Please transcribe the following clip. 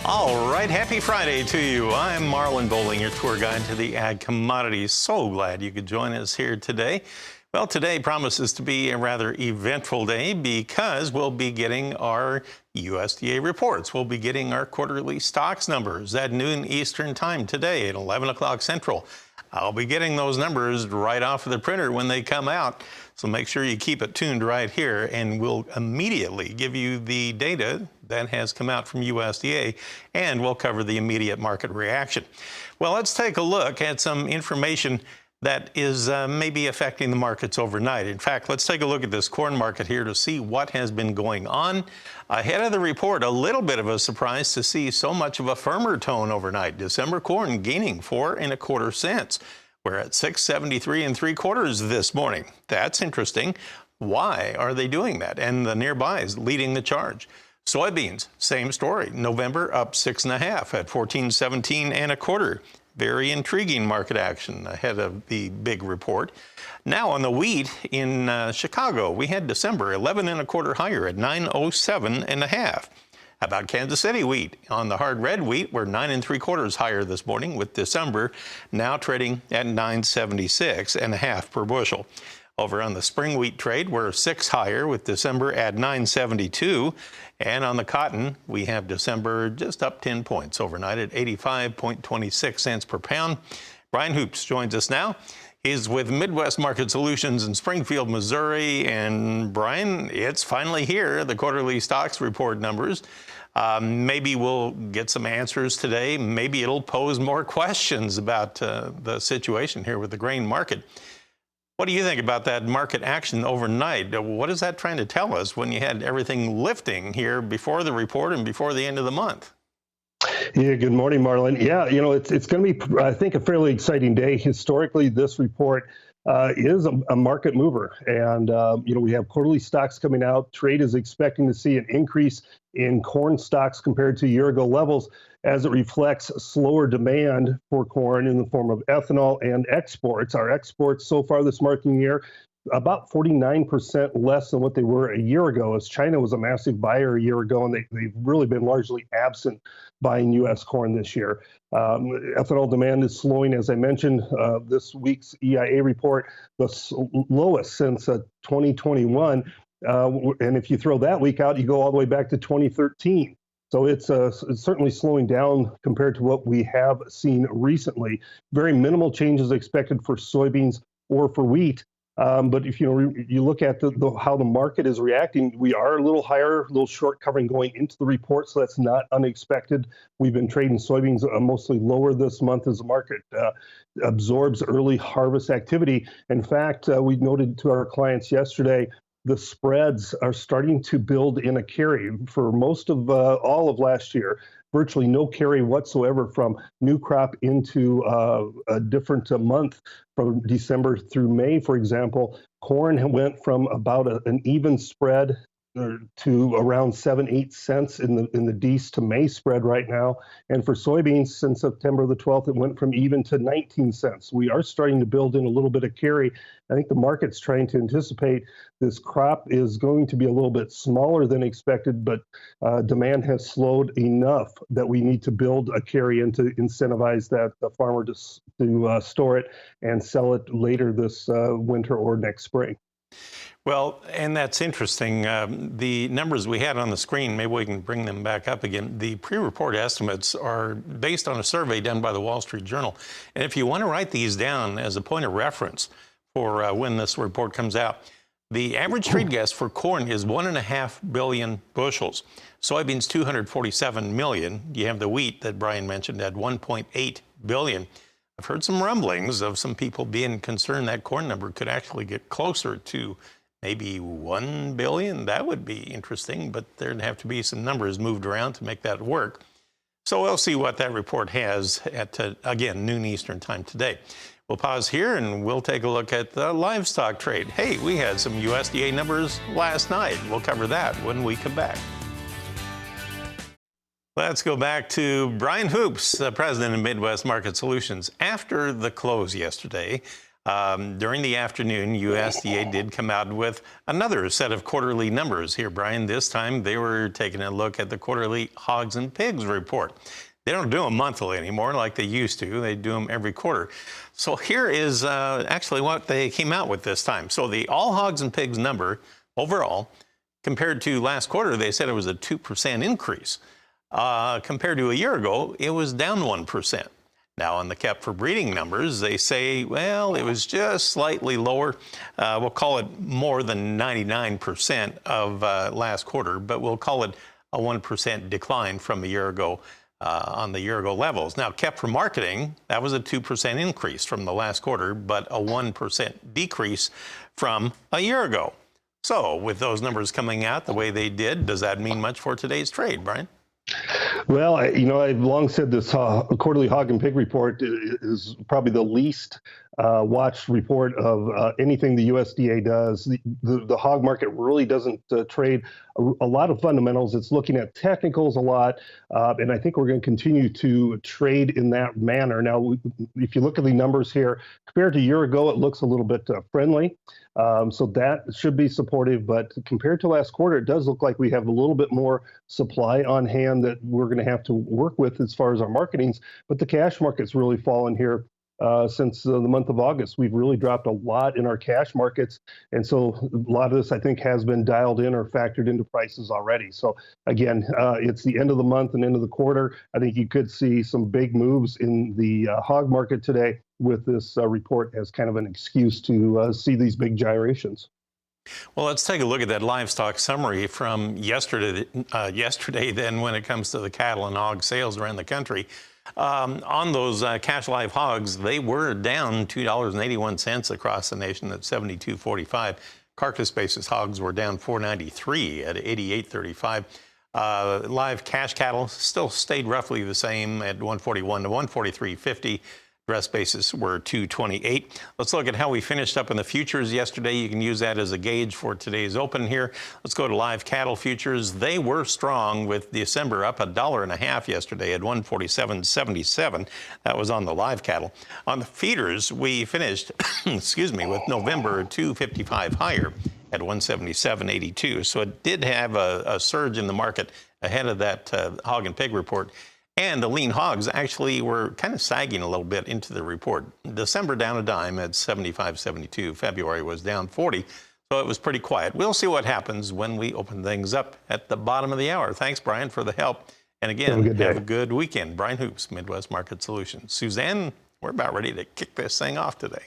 All right, happy Friday to you. I'm Marlon Bowling, your tour guide to the ag commodities. So glad you could join us here today. Well, today promises to be a rather eventful day because we'll be getting our USDA reports. We'll be getting our quarterly stocks numbers at noon Eastern time today at 11 o'clock Central. I'll be getting those numbers right off of the printer when they come out. So make sure you keep it tuned right here, and we'll immediately give you the data that has come out from USDA, and we'll cover the immediate market reaction. Well, let's take a look at some information that is maybe affecting the markets overnight. In fact, let's take a look at this corn market here to see what has been going on. Ahead of the report, a little bit of a surprise to see so much of a firmer tone overnight. December corn gaining 4 1/4 cents. We're at 6.73 3/4 this morning. That's interesting. Why are they doing that? And the nearbys leading the charge. Soybeans, same story. November up 6 1/2 at 14.17 1/4. Very intriguing market action ahead of the big report. Now on the wheat in Chicago, we had December 11 1/4 higher at 9.07 1/2. How about Kansas City wheat? On the hard red wheat, we're 9 3/4 higher this morning, with December now trading at 9.76 1/2 per bushel. Over on the spring wheat trade, we're 6 higher with December at 9.72. And on the cotton, we have December just up 10 points overnight at 85.26 cents per pound. Brian Hoops joins us now. He's with Midwest Market Solutions in Springfield, Missouri. And Brian, it's finally here, the quarterly stocks report numbers. Maybe we'll get some answers today. Maybe it'll pose more questions about the situation here with the grain market. What do you think about that market action overnight? What is that trying to tell us when you had everything lifting here before the report and before the end of the month? Yeah, good morning, Marlon. Yeah, it's going to be, I think, a fairly exciting day. Historically, this report is a market mover. And, we have quarterly stocks coming out. Trade is expecting to see an increase in corn stocks compared to year-ago levels as it reflects slower demand for corn in the form of ethanol and exports. Our exports so far this marketing year, about 49% less than what they were a year ago, as China was a massive buyer a year ago, and they've really been largely absent buying U.S. corn this year. Ethanol demand is slowing, as I mentioned. This week's EIA report, the lowest since 2021. And if you throw that week out, you go all the way back to 2013. So it's certainly slowing down compared to what we have seen recently. Very minimal changes expected for soybeans or for wheat. But if you look at how the market is reacting, we are a little higher, a little short covering going into the report, so that's not unexpected. We've been trading soybeans mostly lower this month as the market absorbs early harvest activity. In fact, we noted to our clients yesterday, the spreads are starting to build in a carry for most of all of last year. Virtually no carry whatsoever from new crop into a different month from December through May, for example. Corn went from about an even spread to around 7-8 cents in the Dece to May spread right now. And for soybeans, since September the 12th, it went from even to 19 cents. We are starting to build in a little bit of carry. I think the market's trying to anticipate this crop is going to be a little bit smaller than expected, but demand has slowed enough that we need to build a carry in to incentivize the farmer to store it and sell it later this winter or next spring. Well, and that's interesting. The numbers we had on the screen, maybe we can bring them back up again. The pre-report estimates are based on a survey done by the Wall Street Journal. And if you want to write these down as a point of reference for when this report comes out, the average trade guess for corn is 1.5 billion bushels. Soybeans, 247 million. You have the wheat that Brian mentioned at 1.8 billion. I've heard some rumblings of some people being concerned that corn number could actually get closer to maybe 1 billion. That would be interesting, but there'd have to be some numbers moved around to make that work. So we'll see what that report has at, again, noon Eastern time today. We'll pause here and we'll take a look at the livestock trade. Hey, we had some USDA numbers last night. We'll cover that when we come back. Let's go back to Brian Hoops, the president of Midwest Market Solutions. After the close yesterday, During the afternoon, USDA did come out with another set of quarterly numbers here, Brian. This time they were taking a look at the quarterly hogs and pigs report. They don't do them monthly anymore like they used to. They do them every quarter. So here is actually what they came out with this time. So the all hogs and pigs number overall, compared to last quarter, they said it was a 2% increase. Compared to a year ago, it was down 1%. Now, on the kept for breeding numbers, they say, well, it was just slightly lower. We'll call it more than 99% of last quarter, but we'll call it a 1% decline from a year ago on the year ago levels. Now, kept for marketing, that was a 2% increase from the last quarter, but a 1% decrease from a year ago. So, with those numbers coming out the way they did, does that mean much for today's trade, Brian? Well, I've long said this quarterly hog and pig report is probably the least watched report of anything the USDA does. The hog market really doesn't trade a lot of fundamentals. It's looking at technicals a lot, and I think we're going to continue to trade in that manner. Now, if you look at the numbers here, compared to a year ago, it looks a little bit friendly. So that should be supportive, but compared to last quarter, it does look like we have a little bit more supply on hand that we're going to have to work with as far as our marketings. But the cash market's really fallen here since the month of August. We've really dropped a lot in our cash markets. And so a lot of this, I think, has been dialed in or factored into prices already. So again, it's the end of the month and end of the quarter. I think you could see some big moves in the hog market today with this report as kind of an excuse to see these big gyrations. Well, let's take a look at that livestock summary from yesterday. Then, when it comes to the cattle and hog sales around the country, on those cash live hogs, they were down $2.81 across the nation at 72.45. Carcass basis hogs were down $4.93 at 88.35. Live cash cattle still stayed roughly the same at 141 to 143.50. Dress basis were 228. Let's look at how we finished up in the futures yesterday. You can use that as a gauge for today's open here. Let's go to live cattle futures. They were strong with December up $1.50 yesterday at 147.77. That was on the live cattle. On the feeders, we finished, excuse me, with November 255 higher at 177.82. So it did have a surge in the market ahead of that hog and pig report. And the lean hogs actually were kind of sagging a little bit into the report. December down a dime at 75.72. February was down 40. So it was pretty quiet. We'll see what happens when we open things up at the bottom of the hour. Thanks, Brian, for the help. And again, have a good weekend. Brian Hoops, Midwest Market Solutions. Suzanne, we're about ready to kick this thing off today.